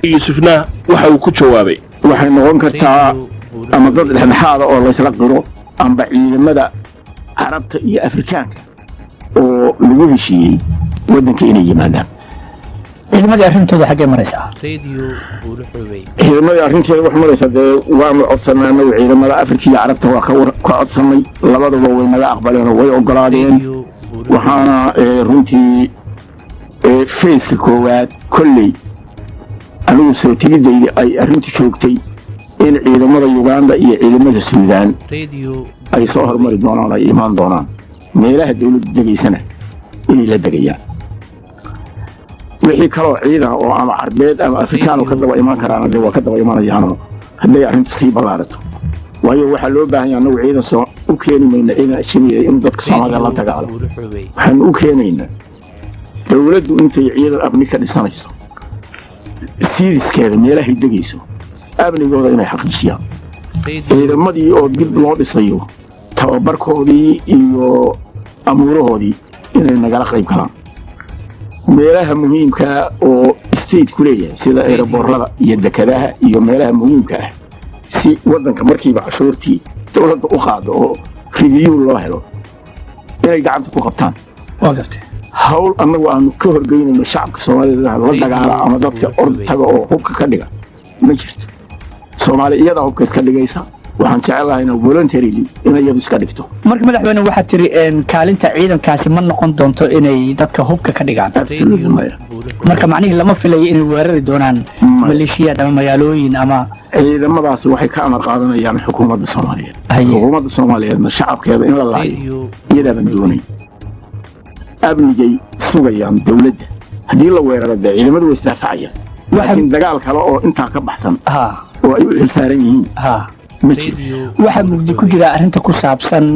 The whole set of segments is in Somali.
يوسفنا waxa uu ku jawaabay waxay noqon kartaa ama dad dhexdhexaad oo la isla qiro amba ciidamada Carabta iyo Afrikaanka oo lagu heshiiyey wadanka inay yimaadaan ciidamada arrintooda xagee maraysaa ciidamada arrinteeda wax maraysa waanu codsanayna ciidamada Afrika iyo Carabta waa ka codsanay labaduba way naga aqbaleen oo way ogolaadeen waxaana runtii feeska koowaad kulley anigu soo tigidayay ay arrintu joogtay in ciidamada Uganda iyo ciidamada Suudaan ay soo hormari doonaan ay imaan doonaan meelaha dawladda degaysana inay la degayaan wixii kale oo ciidan oo ama Carbeed ama Afrikaan ka daba imaan karaan waa ka daba imaanayaan hadday arrintu sii balaarato waayo waxa loo baahan yahay annagu ciidan soo u keenayna ciidan shamiya in dadka Soomaaliya la dagaalo waxaan u keenaynaa dawladdu intay ciidan abni ka dhisanayso siidiskeeda meelaha degayso abnigooda inay xaqiijiyaan ciidamadii oo dib loo dhisayo tababarkoodii iyo amuurahoodii inay nagala qayb galaan meelaha muhiimka oo state ku leeyahay sida aeroboorada iyo dekadaha iyo meelaha muhiimka ah si wadanka markiiba cashuurtii dawladda u qaado oo review loo helo inay gacanta ku qabtaan waa gartay hawl annagu aanu ka horgeynayno shacabka Soomaaliyeed la dagaala ama dadka ordtaga oo hubka ka dhiga ma jirto Soomaaliya iyada hubka iska dhigaysa waxaan jecelahay inay voluntarily inay iyadu iska dhigto marka madaxweyne waxa tiri kaalinta ciidankaasi ma noqon doonto inay dadka hubka ka dhigaan marka macnaheedu lama filayo inay weerari doonaan maleeshiyada ama magaalooyin ama ciidamadaas waxay ka amar qaadanayaan xukuumadda Soomaaliyeed xukuumadda Soomaaliyeedna shacabkeeda in la laayo iyada doonay abnigay sugayaan dawladda haddii la weeraro ciidamadu way isdaafacayaan laakiin dagaal kale oo intaa ka baxsan oo ay u xilsaaran yihiin waxa mugdi ku jira arrinta ku saabsan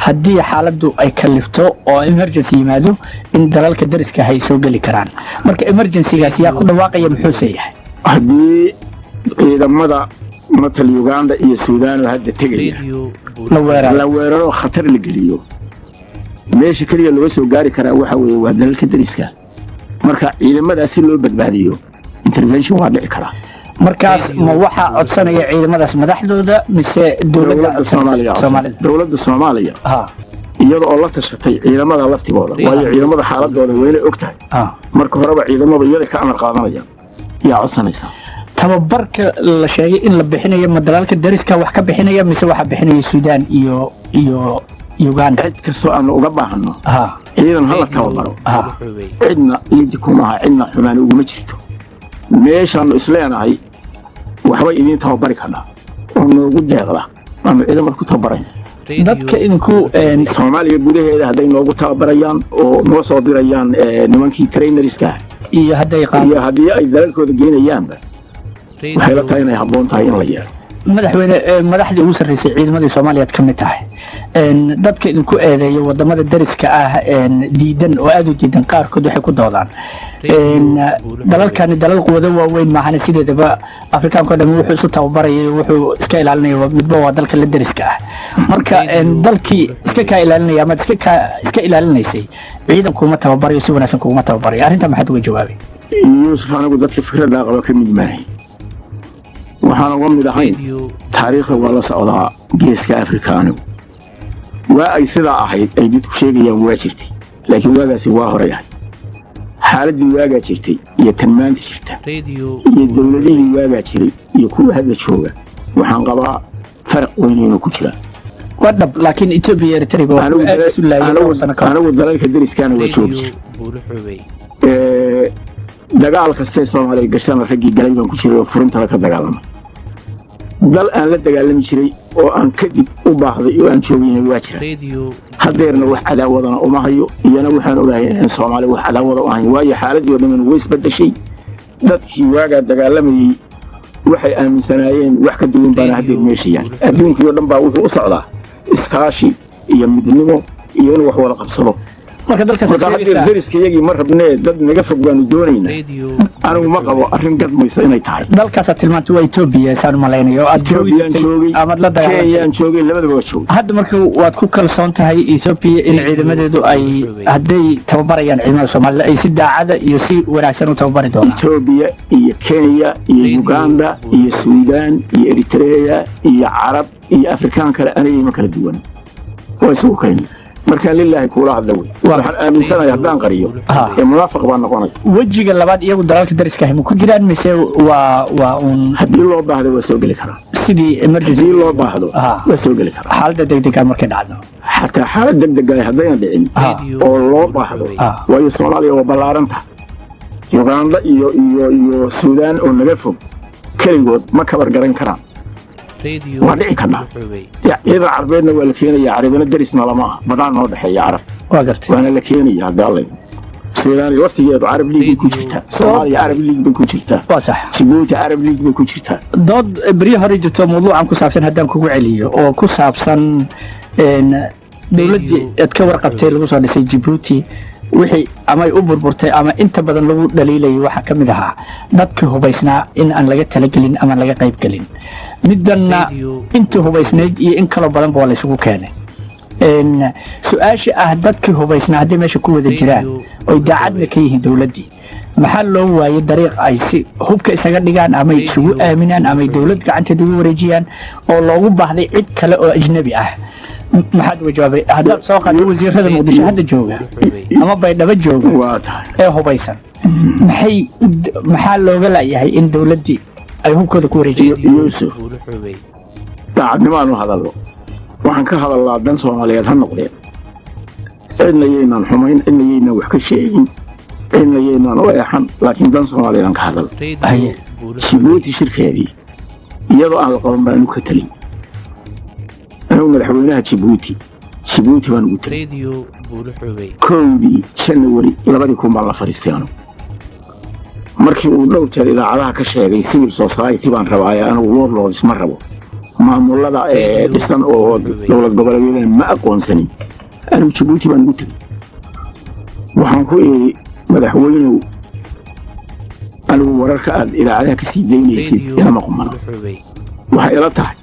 haddii xaaladdu ay kalifto oo emergency yimaado in dalalka dariska ay soo gali karaan marka emergency-gaas yaa ku dhawaaqaya muxuu yahay haddii ciidamada matal Uganda iyo Suudaan hadda tegaya la weeraro khatar la geliyo meesha kaliya laga soo gaari karaa waxa weeye waa dalalka dariska marka ciidamadaas si loo badbaadiyo intervention waa dhici karaa markaas ma waxa codsanaya ciidamadaas madaxdooda mise dawladda Soomaaliya dawladda Soomaaliya iyadoo oo la tashatay ciidamada laftigooda waayo ciidamada xaaladooda weyn ay ogtahay marka horeba ciidamada iyada ka amar qaadanayaan yaa codsanaysa tababarka la sheegay in la bixinayo madalaalka dariska wax ka bixinaya mise waxa bixinaya Suudaan iyo Uganda cid kastoo aan uga baahano ciidan hala tababaro cidna lidikumaha cidna xumaan uguma jirto meeshaan isleenahay waxba idin tababari karnaa oo noogu deeqda ama ciidan ku tababaray dadka idinku Soomaaliya gudaheeda haday noogu tababarayaan oo noo soo dirayaan nimankii trainerska iyo haday hadii ay dalalkooda geenayaanba waxay la tahay inay habboon tahay in la yeero madaxweyne madaxdii ugu sarreysay ciidamadii Soomaaliyeed ka mid tahay dadka idinku eedeeyo wadamada dariska ah diidan oo aad u diidan qaarkood waxay ku doodaan dalalkani dalal quwado waaweyn maahan sideedaba Afrikaanka dhammaan wuxuu isu tababarayay wuxuu iska ilaalinaya midba waa dalka la dariska ah marka dalkii iska ka ilaalinaya ama iska ilaalinaysay ciidan kuma tababarayo si wanaagsan kuma tababarayo arrinta maxaad uga jawaabay Yusuf anagu dadka fikradda qaba ka mid maahay waxaan uga mid ahayn taariikhda waa la socdaa geeska Afrikaanu waa ay sidaa ahayd ay dadku sheegayaan waa jirtay laakiin waagaasi waa horay ahayd xaaladii waagaa jirtay iyo tan maanta jirta iyo dawladihii waagaa jiray iyo kuwa hadda jooga waxaan qabaa farq weyn inuu ku jira wadab laakiin Ethiopia Eritrea anagu dalalka dariskaana waa joogi dagaal kasta Soomaaliya gashana ragii galay baan ku jiray oo furunta ka dagaalamay dal aan la dagaalami jiray oo aan kadib u baahday oo aan joogay waa jira hadeerna wax cadaawadana uma hayo iyana waxaan ogahay in Soomaaliya wax cadaawada u ahayn waayo xaaladii wadamada way isbedeshay dadkii waaga dagaalamayay waxay aaminsanaayeen wax ka duwan baan hadda meeshayaan adduunka oo dhan baa wuxuu u socdaa iskaashi iyo midnimo iyo in wax wada qabsado marka dalkaas hadda dariska iyagii ma rabnee dad naga fog baanu doonaynaa anigu ma qabo arrin gadmaysa inay tahay dalkaas tilmaanta waa Ethiopia saan malaynayo aad joogtay ama la dagaalamay Kenyaan joogay labadaba waa joogay hadda marka waad ku kalsoon tahay Ethiopia in ciidamadeedu ay hadday tababarayaan ciidamada Soomaaliya ay si daacada iyo si wanaagsan u tababari doonaan Ethiopia iyo Kenya iyo Uganda iyo Suudaan iyo Eritrea iyo Carab iyo Afrikaan kale anay ma kala duwan way soo keenay marka lillahi kula hadlay waxaan aaminsanahay haddaan qariyo ee munaafiq baan noqonay wajiga labaad iyagu dalalka dariska ah ma ku jiraan mise waa haddii loo baahdo waa soo gali karaa sidii emergency loo baahdo waa soo gali karaa xaaladda degdega markay dhacdo xataa xaalad degdeg ah haddayna dhicin oo loo baahdo waayo Soomaaliya waa ballaaranta Uganda iyo Suudaan oo naga fog kaligood ma kabar garan karaan waa dhici karnaa ciidan carbeedna waa la keenayaa carabina darisna lama aha badaan noo dhexeeya carab waa gartay waana la keenayaa hadaalay Suudaan waftigeedu Arab League ku jirta Soomaaliya Arab League bay ku jirta waa sax Djibouti Arab League bay ku jirta dood bari hore jirto mawduucan ku saabsan haddaan kugu celiyo oo ku saabsan dawladdii aad ka warqabtay lagu soo dhisay Djibouti wixii ama ay u burburtay ama inta badan lagu dhaliilay waxa kamid ahaa dadka hubaysnaa in aan laga talagelin ama laga qayb galin midana inta hubaysnayd iyo in kala badan baa la isugu keenay su'aasha ah dadka hubaysnaa hadii meesha ku wada jiraan oo daacadna ka yihiin dawladdii maxaa loo waayay dariiq ay si hubka isaga dhigaan ama isugu aaminaan ama dawlad gacanteeda ugu wareejiyaan oo loogu baahday cid kale oo ajnabi ah maxaad wajaabay hadda soo qaaday wasiirada Muqdisho hadda jooga ama Baydhabo jooga waa tahay ee hubaysan maxaa looga laayahay in dawladdii ay hubkooda ku wareejiyo Yuusuf daacadnimaanu hadallo waxaan ka hadalnaa dan Soomaaliyeed ha noqdeen cidna yeynaan xumayn cidna yeynaan wax ka sheegin cidna yeynaan u eexan laakiin dan Soomaaliyeed ka hadal Djibouti shirkeedii iyadoo aan la qaban baan ka talin أنا مدحوينها جيبوتي بان قلت كودي شنوري لبديكم بالله فريستيانو markii uu dhow jeer idaacadaha ka sheegay civil society baan rabaa anigu warlords ma rabo maamulada ee dhisan oo dowlad goboleedyada ma aqoonsanin anigu Djibouti baan ugu tagay waxaan ku iri madaxweynuhu anigu wararka aad idaacadaha ka sii deynaysid inama qumano waxay ila tahay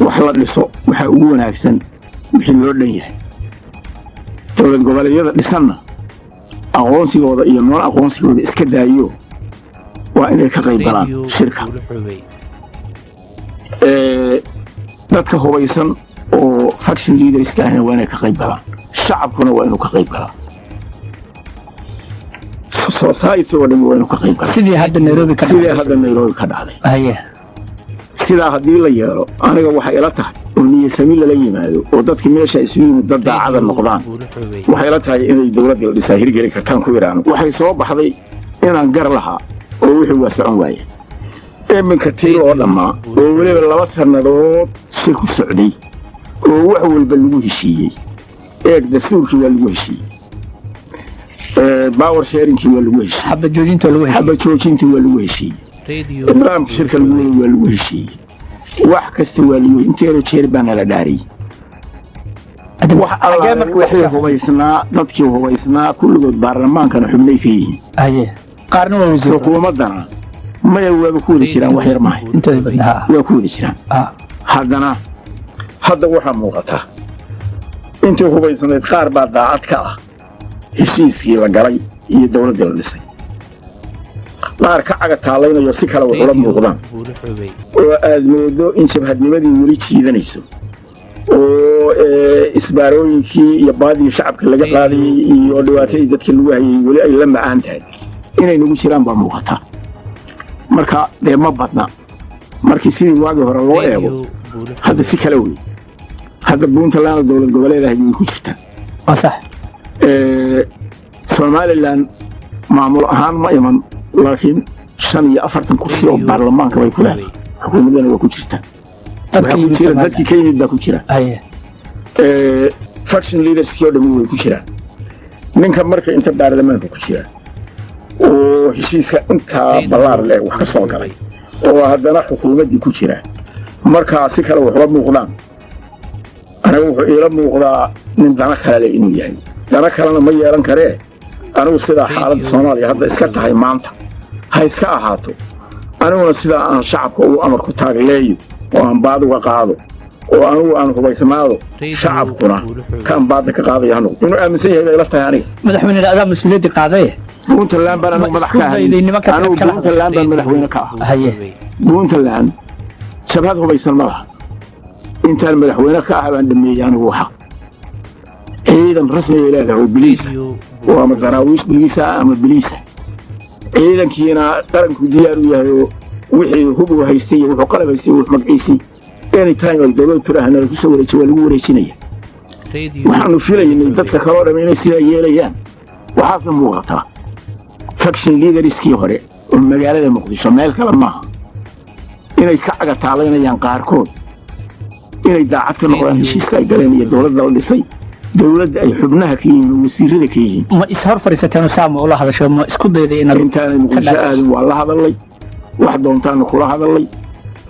wax la dhiso waxa ugu wanaagsan wixii loo dhan yahay dowlad goboleedyada dhisanna aqoonsigooda iyo nool aqoonsigooda iska daayo waa inay ka qayb galaan shirka dadka hubaysan oo faction leaderska ahna waa inay ka qayb galaan shacabkuna waa inuu ka qayb galaa society oo dhan waa inuu ka qayb galaa sidii hadda Nairobi ka dhacday sidaa haddii la yeelo aniga waxay ila tahay oo niyasami lala yimaado oo dadka meesha isugu yimid dad daacada noqdaan waxay ila tahay inay dawladda la dhisaa hirgeli kartaan ku yiraahdo waxay soo baxday inaan gar lahaa oo wixii waa socon waaye iminka tii oo dhammaa oo weliba 2 sannadood shirku socday oo wax walba lagu heshiiyey dastuurkii waa lagu heshiiyey power sharingkii waa lagu heshiiyey xabad joojintii waa lagu heshiiyey nidaamka shirka waa lagu heshiiyey wax kasta waa lagu inteero jeer baan la dhaaray wax alla wixii hubaysnaa dadkii hubaysnaa kulligood baarlamaankana xubnay ka yihiin qaarna waa wasiir xukuumadana maya waa ku wada jiraan wax yar maahay inta badnaa waa ku wada jiraan hadda waxaa muuqata intii hubaysnayd qaar baa daacad ka ah heshiiskii la galay iyo dawladda la dhisay qaar ka caga taalaynayo si kale wax ula muuqdaan oo aad moodo in jabhadnimadii weli jiidanayso oo isbaarooyinkii iyo baadii shacabka laga qaadayay iyo dhibaatadii dadka lagu hayay weli ay la macaan tahay inay nagu jiraan baa muuqata marka dee ma badna markii sidii waagii hore loo eego hadda si kale wey hadda Puntland dowlad goboleedahay way ku jirtaa صح Somaliland maamul ahaan ma iman laakiin 45 kursi oo baarlamaanka way ku leedahay xukuumadana waa ku jirtaa dadkii ka yimid baa ku jira faction leaders oo dhan way ku jiraan ninka marka inta baarlamaanka ku jira oo heshiiska inta balaar leh wax ka soo galay oo haddana xukuumadii ku jira marka si kale wax la muuqdaan anigu wuxuu ila muuqdaa nin dana kale inuu yahay dana kalena ma yeelan karee anigu sidaa xaaladda soomaaliya hadda iska tahay maanta ha iska ahaato aniguna sidaa aan shacabka ugu amarku taagleeyo oo aan baad uga qaado oo anigu aan hubaysnaado shacabkuna kaan baadda ka qaadaya hanuq inuu aaminsan yahay bay la tahay aniga madaxweyne adaa mas-uuliyadda qaadaye puntland baan anigu madax ka ahay anigu puntland baan madaxweyne ka ah haye puntland jabhad hubaysan ma laha intaan madaxweyne ka ah baan dhameeyey anigu waxa ciidan rasmiyay leedahay oo biliisa oo ama daraawiish biliisa ama biliisa ciidankiina qaranku diyaar u yahay oo wixii hubu haystay iyo wuxuu qalab haystay wuxuu magaciisii anytime ay dowladdu tiraahna lagu soo wareejiyo waa lagu wareejinaya waxaanu filaynay dadka kaloo dhamma inay sidaa yeelayaan waxaase muuqataa faction leaderskii hore oo magaalada muqdisho meel kale maaha inay ka cagataalaynayaan qaarkood inay daacad ka noqdaan heshiiska ay galeen iyo dowladda la dhisay dowladda ay xubnaha ka yihiin oo wasiirada ka yihiin ma is hor fadhiisateen saama ula hadasho ma isku dayday inaad intaanay muqdisho aadin waa la hadallay wax doontaana kula hadallay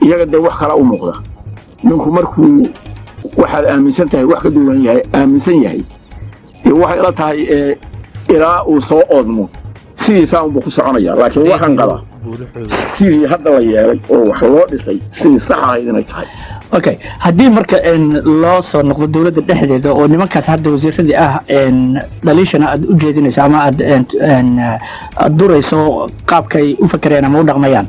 iyaga dee wax kala u muuqda ninku markuu waxaad aaminsan tahay wax ka duwan yahay aaminsan yahay dee waxay ila tahay ilaa uu soo oodmo sidiisaa unbuu ku soconaya laakiin waxaan qabaa sidii hadda la yeelay oo wax loo dhisay sidii sax ahayd inay tahay okay haddii marka loo soo noqdo dowladda dhexdeeda oo nimankaas hadda wasiiradii ah dhaliishana aad u jeedinayso ama aad durayso qaabkay u fakereen ama u dhaqmayaan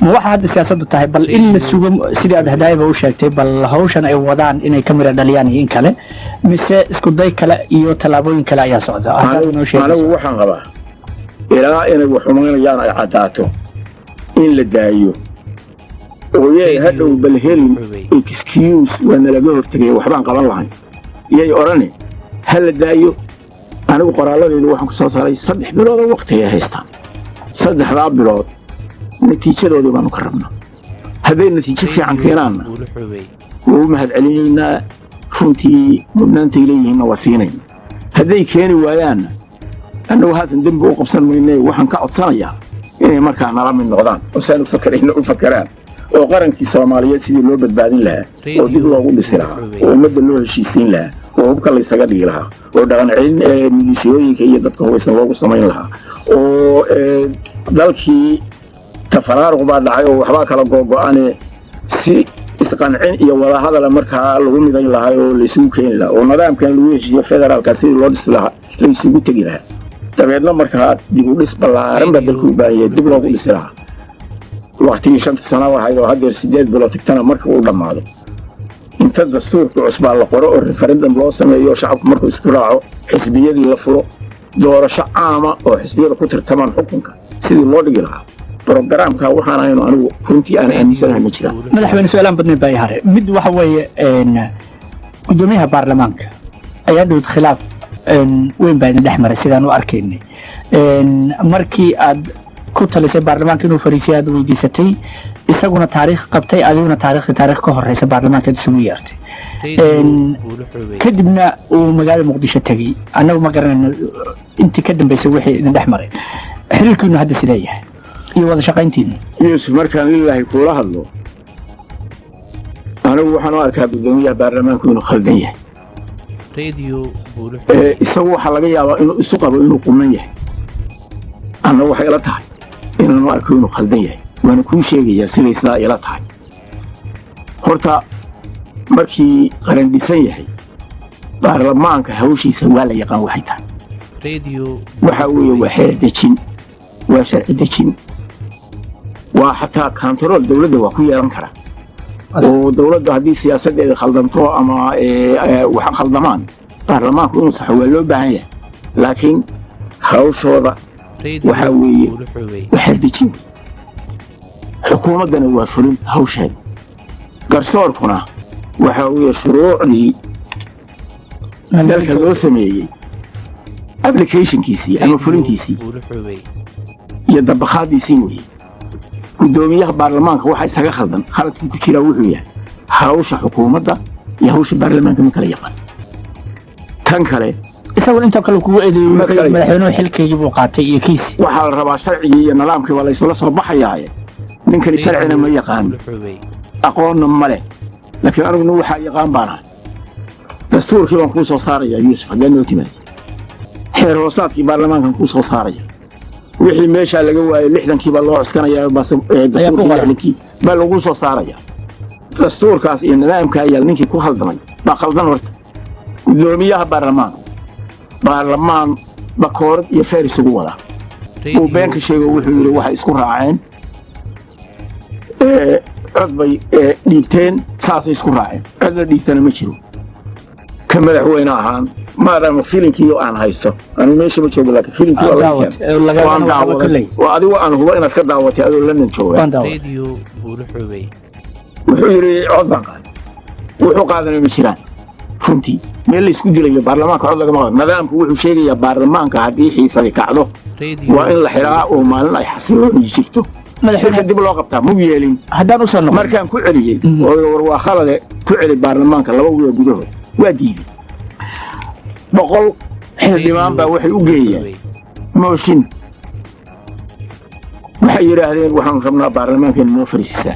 ma waxa hadda siyaasaddu tahay bal in la sugo sidii aad hadaayaba u sheegtay bal hawshan ay wadaan inay ka mira dhaliyaan iyo in kale mise isku day kale iyo tallaabooyin kale ayaa socda anigu waxaan qabaa ilaa inay wax xumaynayaan ay caddaato in la daayo ooyey hadhow bal helin excuse waa nalaga hortegay waxbaan qaban lahayn iyay odhane ha la daayo anigu qoraalladeedu waxaan ku soo saaray 3 bilood oo waqti ay haystaan 3 bilood natiijadoodii baanu ka rabnaa hadday natiijo fiican keenaanna waa u mahad celinaynaa runtii mudnaantay leeyihiinna waa siinayna hadday keeni waayaanna annagu haatan dembi u qabsan maynay waxaan ka codsanayaa inay markaa nala mid noqdaan oo saan u fakarayna u fakaraan oo qarankii soomaaliyeed sidii loo badbaadin lahaa oo dib loogu dhisi lahaa oo ummadda loo heshiisiin lahaa oo hubka laysaga dhigi lahaa oo dhaqan celin milisiyooyinka iyo dadka hubaysan loogu samayn lahaa oo dalkii tafaraaruq baa dhacay oo waxbaa kala googo'ane si isqancin iyo wadahadala markaa lagu midayn lahaa oo laysugu keeni lahaa oo nidaamkan lagu heshiiyo federaalka sidii loo dhisi lahaa laysugu tegi lahaa dabeedna markaa dib u dhis ballaaran baa dalku u baahanyay dib loogu dhisi lahaa waqtigii 5 sano ahayd oo haddeer 8 bilood tagtana marka uu dhammaado inta dastuurka cusbaa la qoro oo referendum loo sameeyo shacabku markuu isku raaco xisbiyadii la furo doorasho caama oo xisbiyada ku tartamaan xukunka sidii loo dhigi lahaa برنامجka waxaan aynu anigu runtii aan aaminsanahay ma jiraan madaxweyne su'aalan badnay baa yahay mid waxa weeye gudoomiyaha baarlamaanka ayaa dood khilaaf weyn baa dhex maray sidaan u arkaynay markii aad ku talisay baarlamaanka inuu fariisiyo aad weydiisatay isaguna taariikh qabtay adiguna taariikh ka horeysa baarlamaanka isugu yeertay kadibna uu magaalada muqdisho tagay annagu ma garanayno intii ka dambeysay wixii idin dhex maray xiriirkiinu hadda sidee yahay iyo wada shaqayntiina yuusuf markaan ilaahay kula hadlo anigu waxaan u arkaa gudoomiyaha baarlamaanku inuu khaldan yahay isagu waxaa laga yaabaa inuu isu qabo inuu quman yahay annagu waxay ila tahay inaanu arko inuu khaldan yahay waana kuu sheegayaa siday sidaa ila tahay horta markii qaran dhisan yahay baarlamaanka hawshiisa waa la yaqaan waxay tahay waxaa weeye waa xeer dejin waa sharci dejin waa xataa kantarool dowladda waa ku yeelan karaa oo dowladda haddii siyaasaddeeda khaldanto ama waxa khaldamaan baarlamaanku inuu saxo waa loo baahan yahay laakiin hawshooda waxaa weeye waa xeer dejin xukuumaddana waa fulin hawsheeda garsoorkuna waxaa weeye shuruucdii dalka loo sameeyey applicationkiisii ama fulintiisii iyo dabaqaadiisii weeye gudoomiyaha baarlamaanka waxa isaga khaldan khaladkii ku jira wuxuu yahay hawsha xukuumadda iyo hawsha baarlamaanka ma kala yaqaan tan kale isagoo inta kale kugu eedeeyay madaxweynuhu xilkeygii buu qaatay iyo kiisi waxaa la rabaa sharcigii iyo nidaamkii waa laysula soo baxayaaye ninkani sharcina ma yaqaan aqoonna ma leh laakiin aniguna waxaa yaqaan baan ahay dastuurkii baan kuu soo saarayaa yuusuf haddee noo timaadi xeer hoosaadkii baarlamaankan ku soo saaraya wixii meesha laga waayay 60kii baa loo cuskanaya dastuurkii baa lagu soo saaraya dastuurkaas iyo nidaamka ayaa ninkii ku haldamay baa qaldan horta gudoomiyaha baarlamaan bakoorad iyo feeris ugu wada uu beenka sheego wuxuu yiri waxay isku raaceen cod bay dhiigteen saasay isku raaceen cod la dhiigtana ma jiro ka madaxweyne ahaan maadaama filinkii aan haysto anu meesha ma joogo laakiin filinkii waa adigu aan hubo inaad ka daawatay adoo London jooga wuxuu yiri cod baan qaaday wuxuu qaadanay ma jiraan runtii meel la isku dilayo baarlamaanka cod laga maqlo nidaamku wuxuu sheegayaa baarlamaanka haddii xiisadi kacdo waa in la xiraa oo maalin ay xasiloon jirto madaxweyne dib loo qabtaa muu yeelin haddaan u soo noqon markaan ku celiyay oo waa khalade ku celi baarlamaanka 2 wiil gudahood waa diiday 100 xildhibaan baa waxay u geeyeen mooshin waxay yiraahdeen waxaan rabnaa baarlamaanka inuu fariisisaa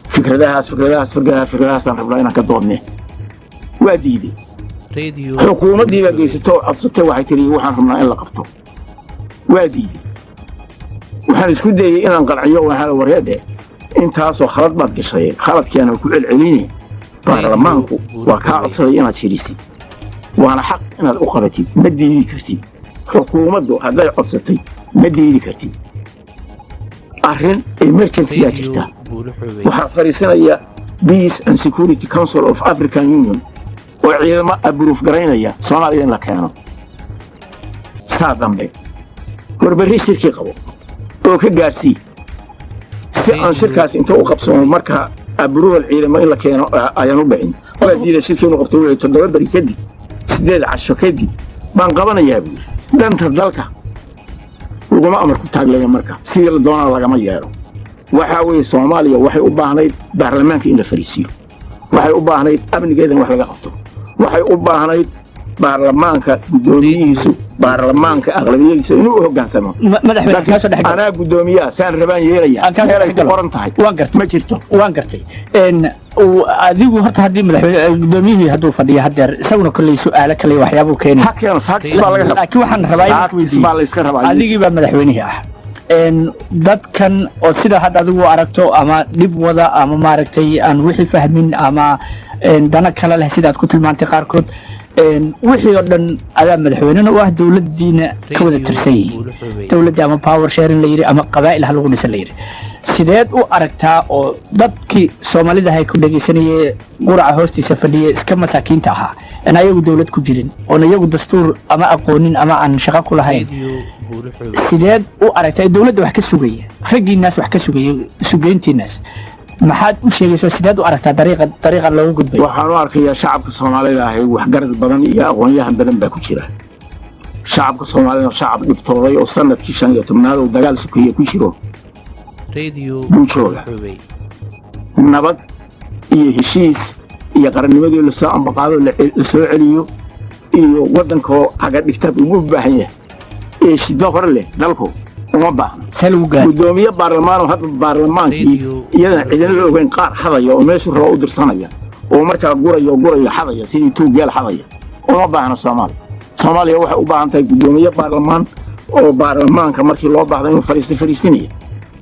fikradahaas aan rabnaa inaan ka doodne waa diiday xukuumaddii baa geysatoo codsatay waxay tiri waxaan rabnaa in la qabto waa diiday waxaan isku dayay inaan qanciyo waxaan wareede intaasoo khalad baad gashay khaladkeena ku celcelinay baarlamaanku waa ka codsaday inaad shirisid waana xaq inaad u qabatid ma diidi kartid xukuumaddu hadday codsatay ma diidi kartid arrin emergency jirta waxaa fariisanaya Peace and Security Council of African Union oo ciidamo abruuf garaynaya Soomaaliya in la keeno saadambe gorbari shirki qabo oo ka gaarsii si aan shirkaas inta u qabsano marka abruuf ciidamo in la keeno ayaan u bixin waa diiday shirkii inuu qabto 7 bari kadib 8 casho kadib baan qabanayaa danta dalka uguma amar ku taaglaya marka si la doonaa lagama yeero waxa weeye Soomaaliya waxay u baahnayd baarlamaanka in la fariisiyo waxay u baahnayd amnigeedan wax laga qabto waxay u baahnayd baarlamaanka gudoomiyihiisu baarlamaanka aqlabiyadiisa inuu hoggaansamo madaxweyne ka soo dhex anaa gudoomiyaha saan rabaan yeelaya ay ku qoran tahay ma jirto waan gartay adigu horta haddii madaxweyne gudoomiyihii hadduu fadhiyo hadeer isaguna kolley su'aalo kale waxyaabo keenay laakiin waxaan rabaa inaan ku weydiiyo adigii baa madaxweynihii ah dadkan oo sida hadda adigu aragto ama dhib wada ama maaragtay aan wixii fahmin ama dana kale leh sidaad ku tilmaantay qaarkood wixii oo dhan adaa madaxweynena u ah dowladdiina ka wada tirsan yihiin dowladdii ama power sharing la yidhi ama qabaa'il ha lagu dhisan la yidhi sideed u aragtaa oo dadkii soomaalida hay ku dhegaysanayee quraca hoostiisa fadhiye iska masaakiinta ahaa aan ayagu dowlad ku jirin oon iyagu dastuur ama aqoonin ama aan shaqo ku lahayn sideed u aragtaa dowladda wax ka sugaya raggiinaas wax ka sugaya sugeyntiinaas maxaad u sheegaysaa sideed u aragtaa dariiqa loogu gudbay waxaan u arkayaa shacabka Soomaalida ah wax garad badan iyo aqoon-yahan badan baa ku jira shacabka Soomaalida shacab dhibtooday oo sanadkii 15 oo dagaal sukiye ku jiro buujooga nabad iyo heshiis iyo qarannimadii la soo ambaqaado la soo celiyo iyo waddanka aga dhigta ugu baahan yahay ee shiddo hor leh dalku uma baahna gudoomiye baarlamaan oo hadda baarlamaankii iyada ciidan la ogeyn qaar xadaya oo meesha roo u dirsanaya oo markaa gurayo xadaya sidii tuugeel xadaya uma baahna Soomaaliya waxay u baahan tahay gudoomiye baarlamaan oo baarlamaanka markii loo baahdo inuu fariisinaya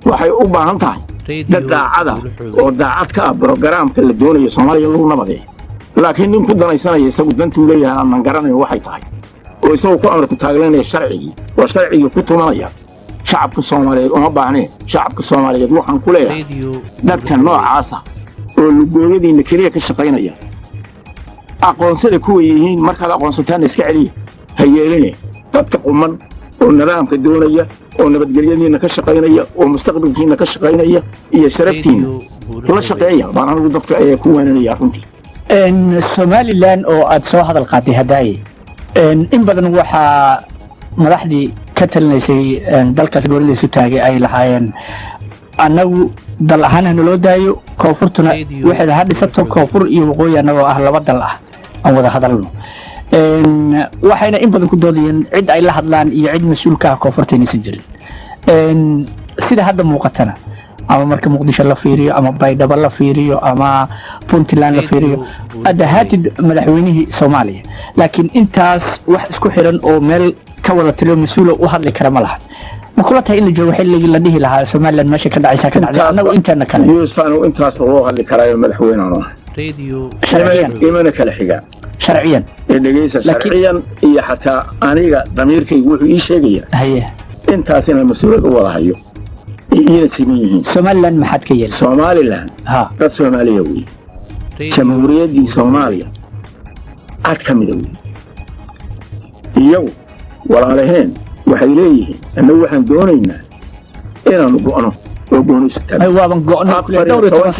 waxay u baahan tahay dad daacada oo daacad ka ah barnaamijka la doonayo Soomaaliya lagu nabadeeyo laakiin nin ku danaysanaya isagu dantu leeyahay aan garanayo waxay tahay oo isagu ku amar ku taaglanaya sharciga ku tumanaya shacabka Soomaaliyeed uma baahneen shacabka Soomaaliyeed waxaan ku leeyahay dadka noocaas ah oo lugooyadiina kaliya ka shaqaynaya aqoonsada ku yihiin marka la aqoonsataan iska celiya hayeelina dadka quman oo nidaamka doonaya oo nabadgelyadiina ka shaqaynaya oo mustaqbalkiina ka shaqaynaya iyo sharaftiina la shaqeeya baan anigu dadka ay ku wanaanaya runtii Somaliland oo aad soo hadal qaaday hadaaye in badan waxaa madaxdii ka talinaysay dalkaas gobolada isu taagay ay lahaayeen annagu dal ahaan loo daayo koonfurtuna waxay ha dhisato koonfur iyo waqooyi annagoo ah laba dal ah aan wada hadalno waxayna in badan ku doodayeen cid ay la hadlaan iyo cid mas'uulka ah koonfurta inaysan jirin sida hadda muuqatana ama marka Muqdisho la fiiriyo ama Baydhabo la fiiriyo ama Puntland la fiiriyo adahaatid madaxweynihii Soomaaliya laakiin intaas wax isku xiran oo meel ka wada taliyo mas-uula u hadli kara ma lahan ma kula tahay in la joogo xilligii la dhihi lahaa somaliland meesha ka dhacaysa ka dhacday annagu inteena kale yuusufaan intaasba loo hadli karaayo madaxweynaanu ah imana kala xigaa sharciyan dhegeysa sharciyan iyo xataa aniga damiirkaygu wuxuu ii sheegaya haye intaas inaan mas-uuliyad u wada hayo iyana siman yihiin somaliland maxaad ka yeeli somaliland dad soomaaliya wey jamhuuriyaddii soomaaliya cad ka mida wey iyagu walaalaheen waxay leeyihiin annagu waxaan doonaynaa inaanu go'no oo goonisu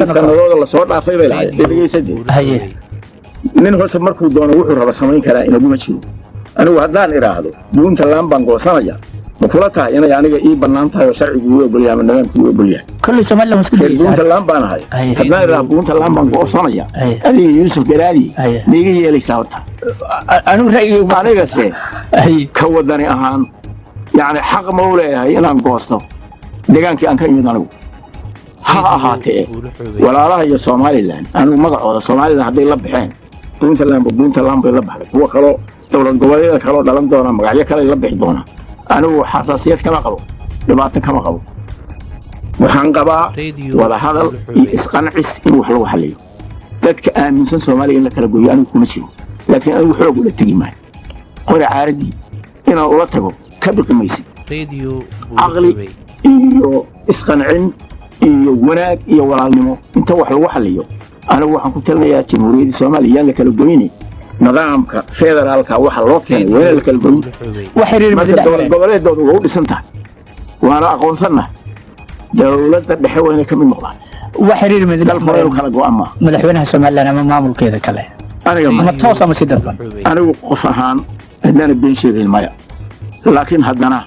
sanadooda lasoo dhaafay bay lahayd dhegeysadee nin horta markuu doono wuxuu raba samayn karaa inaguma jiro anigu haddaan idhaahdo puntland baan goosanaya ma kula tahay inay aniga ii bannaan tahay oo sharcigu ii ogolyahay ama nidaamku ii ogolyahay puntland baan ahay haddaan idhaahdo puntland baan goosanaya adiga yuusuf garaadi miiga yeelaysaa horta anigase ka wadani ahaan yacni xaq ma u leeyahay inaan goosto degaankii aan ka imid anigu ha ahaatee walaalaha iyo somaliland anigu magacooda somaliland hadday la baxeen puntland bay la baxday kuwa kaloo dowlad goboleedyada kaloo dhalan doona magacyo kale la bixi doona anigu xasaasiyad kama qabo dhibaato kama qabo waxaan qabaa wadahadal iyo isqancis in wax lagu xaliyo dadka aaminsan soomaaliya in la kala gooyo anigu kuma jiro laakiin anigu xoog ula tegi maayo qori caaradii inaan ula tago ka biqi maysid caqli iyo isqancin iyo wanaag iyo walaalnimo inta wax lagu xaliyo anigu waxaan ku talinayaa jamhuuriyadda soomaaliya yaan la kala goyne nidaamka federaalka waxa loo keenay waa in la kala goyn marka dowlad goboleedoodu waa u dhisan tahay waana aqoonsannahay dowladda dhexe waa inay ka mid noqdaan dalka kala go'an maaha madaxweynaha somaliland ama maamulkeeda kale ama toos ama si dadban anigu qof ahaan haddaana been sheegayn maya laakiin haddana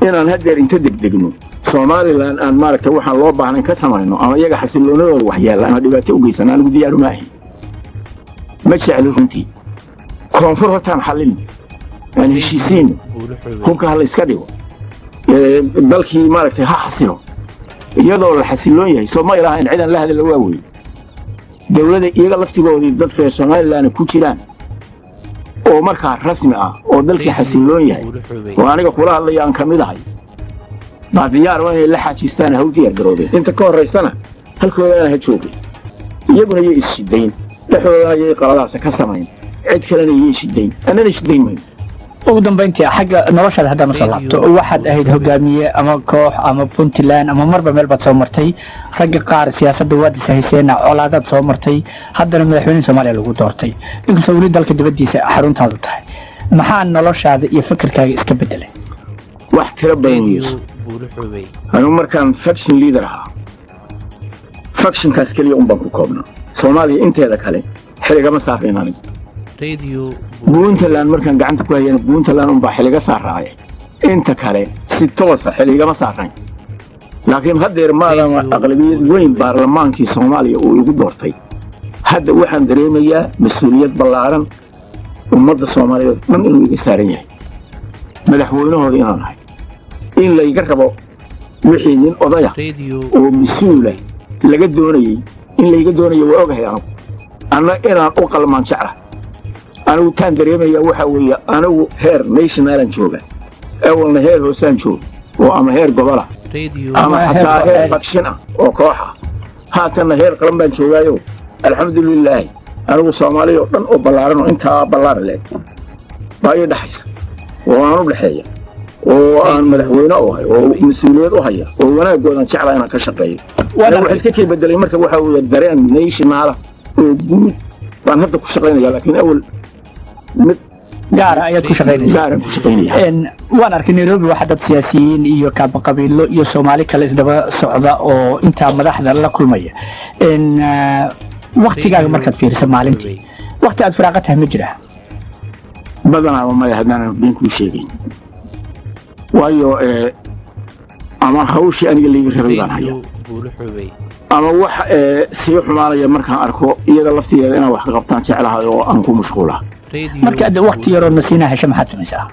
inaan haddeer inta degdegno somaliland aan maaragtay waxaan loo baahnayn ka samayno ama iyaga xasiloonadooda waxyeella ama dhibaato u geysan anigu diyaaru maahay ma jecli runtii koonfur hortaan xallin aan heshiisiino hubka ha la iska dhigo dalkii maaragtay ha xasilo iyadoo la xasiloon yahay soo ma ilahayn cidaan la hadalla waa weye dowladda iyaga laftigoodii dad reer somaliland ku jiraan oo markaa rasmi ah oo dalkii xasiloon yahay oo aniga kula hadlaya aan ka mid ahay baa diyaar waa inay la xaajiistaan ha u diyaar garoobeen inta ka horraysana halkoodana ha joogay iyaguna yay is-shidayn dhexdooda ayay qaladaasa ka samayn cid kalena yay shidayn annana shidayn mayno ugu dambayntii xagga noloshaada haddaan usoo laabto waxaad ahayd hogaamiye ama koox ama puntland ama marba meel baad soo martay ragga qaar siyaasadda waad is hayseena colaadaad soo martay haddana madaxweynaha soomaaliya lagu doortay inkastoo weli dalka dibaddiisa xaruntaadu tahay maxaa noloshaada iyo fikirkaaga iska beddelay wax tiro badan weyso anigu markaan faction leader ahaa factionkaas keliya un baan ku koobnaa soomaaliya inteeda kale xilligama saarayn anigu puntland markaan gacanta ku hayana puntland unbaa xiliga saaraaye inta kale si toosa xiligama saarayn laakiin haddeer maadaama aqlabiyad weyn baarlamaankii soomaaliya uu igu doortay hadda waxaan dareemayaa mas-uuliyad ballaaran ummadda soomaaliyeed dhan inuu iga saaran yahay madaxweynahooda inaan ahay in layga rabo wixii nin odaya oo mas-uula laga doonayey in layga doonayo waa ogahay anigu anna inaan u qalmaan jecla anigu taan dareemaya waxaa weeye anigu heer nationalan jooga awalna heer hoosaan jooga oo ama heer gobola ama xataa heer fakshin ah oo koox ah haatanna heer qalan baan joogaayo alxamdulilaahi anigu soomaaliya oo dhan oo ballaaran oo intaa ballaara leeg baa ii dhexaysa oo aan u dhexeeya oo aan madaxweyne u hay oo mas-uuliyad u haya oo wanaagoodan jeclaa inaan ka shaqeeyo wax iska kii bedelay marka waxaa weeye dareen nationaala oo guud baan hadda ku shaqaynaya laakiin awal mid gaara ayaad ku shaqaynaysaa waan arkay nairobi waxaa dad siyaasiyiin iyo kaaba qabiilo iyo soomaali kale isdaba socda oo intaa madaxda la kulmaya waktigaaga markaad fiirisa maalintii wakti aad firaaqa tahay ma jiraa badanaaba maya haddaanan been kuu sheegayn waayo ama hawshii aniga layga rabay baan haya ama wax sii xumaanaya markaan arko iyada laftigeeda inaan wax ka qabtaan jeclahay oo aan ku mashquulaha marka aad waqti yaroo nasiinaha hesha maxaad samaysaa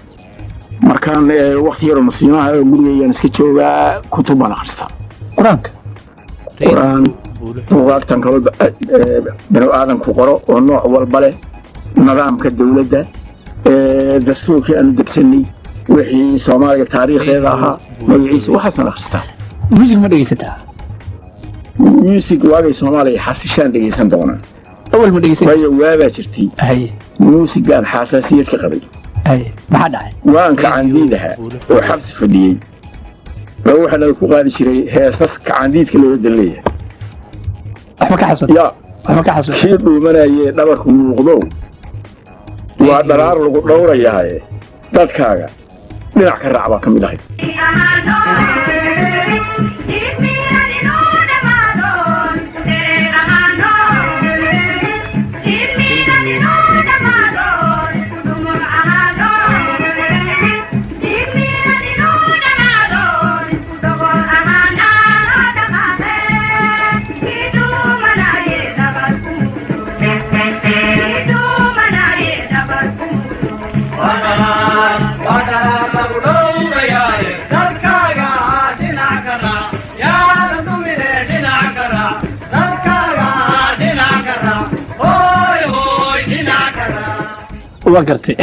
markaan waqti yaroo nasiinaha gurigayaan iska joogaa kutub baan akhristaa qur-aan buugaagtan kaloo bani aadanku qoro oo nooc walba leh nidaamka dowladda dastuurkii aanu degsanay wixii soomaaliga taariikhdeeda ahaa magaciisa waxaasaan akhristaa muusig ma dhegaysataa muusig waagay soomaaliya xasishaan dhegaysan doonaa awal ma dhegaysan waayo waabaa jirtay haye muusigaan xasaasiyad ka qabay haye maxaa dhacay waan kacandiidaha oo xabsi fadhiyey baa waxaana ku qaadi jiray heesas kacandiidka looga dan leeyahay waxba ka xasuus yaa waxba ka xasuus kii dhuumanayee dhabarku muuqdo waa dharaar lagu dhowrayaaye dadkaaga dhinac ka raac baa ka mid ahay waa gartay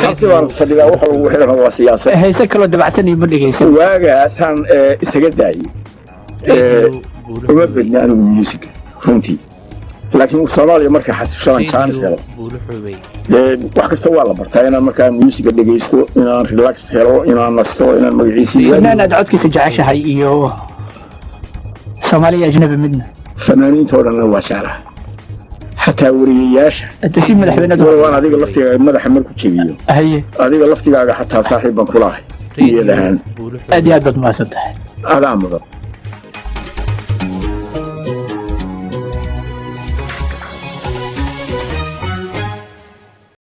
xabsi baan fadhidaa waxa ugu xidhan waa siyaasad heese kaloo dabacsan iyo ma dhegaysan waagaasaan isaga daayey uma bedna anigu music runtii laakiin soomaaliya marka xasishadan chance helo wax kasta waa la bartaa inaan markaa musiga dhegaysto inaan relax helo inaan nasto inaan magaciisa fanaan aad codkiisa jeceshahay iyo soomaaliya ajnabi midna fanaaniinta oo dhanna waa jeclaha حتى ورياش تسيب مدحوينه وانا هذيك لفتي مدح مركو جيبيو هي هذيك لفتي حتى صاحب كلاه يدهان ادي ادبت ما صدق هذا امر